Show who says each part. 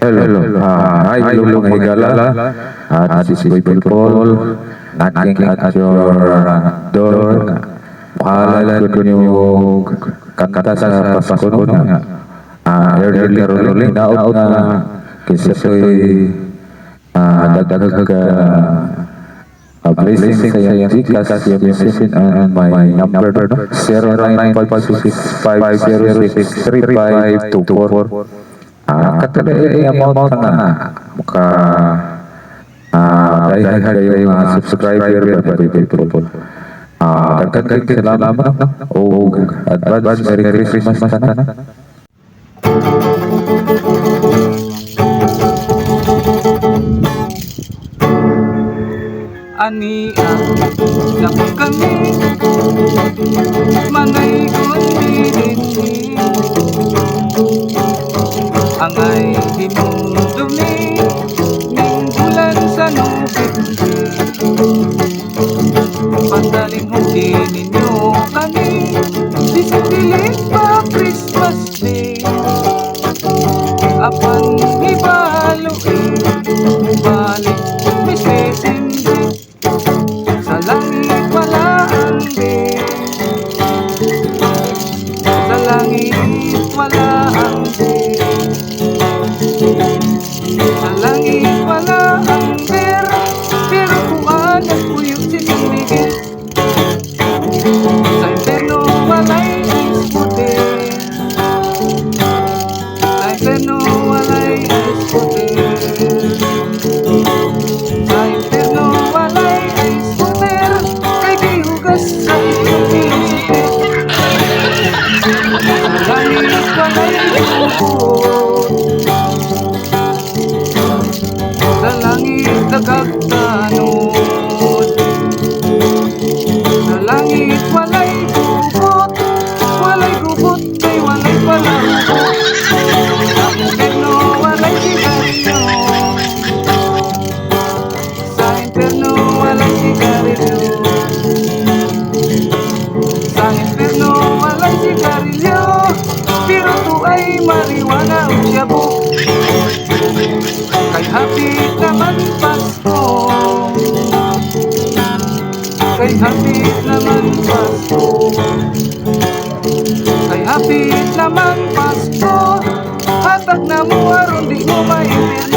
Speaker 1: Hello. Hello mga higala. This is Boy Paul. Knocking at your door. Pahalan ko yung kanta sa Pasko na. Early rolling na out na. Kasi so'y dagdag blessing sa iyong Gcash, yung message and my number 0956506354. Katulad amount na maka dahil kayo yung subscriber ba people. Dagdag salamat o advance Merry Christmas sana.
Speaker 2: Ani ang kami manay kundi dinhi angay hinumdumi ning bulan sa nubig pandaling huki ninyo kami disipilit pa Christmas Day apan ibaluin balik misesindi sa langit wala ang day sa langit wala ang day sa langit wala ang pera pero kuhaan at puyog sinindigit sa inferno walay isputi sa inferno walay isputi sa inferno walay isputi kay gihugas sa iyong pilusipit sa langit walay isputi sa langit nagagtanod sa langit walay gubot kay walay palahubot sa inferno walay sigarilyo sa inferno walay sigarilyo sa inferno walay sigarilyo pero to ay marijuana o shabu kay hapit naman Pasko kay hapit naman Pasko kay hapit naman Pasko hatag na mo aron di mo maintindihan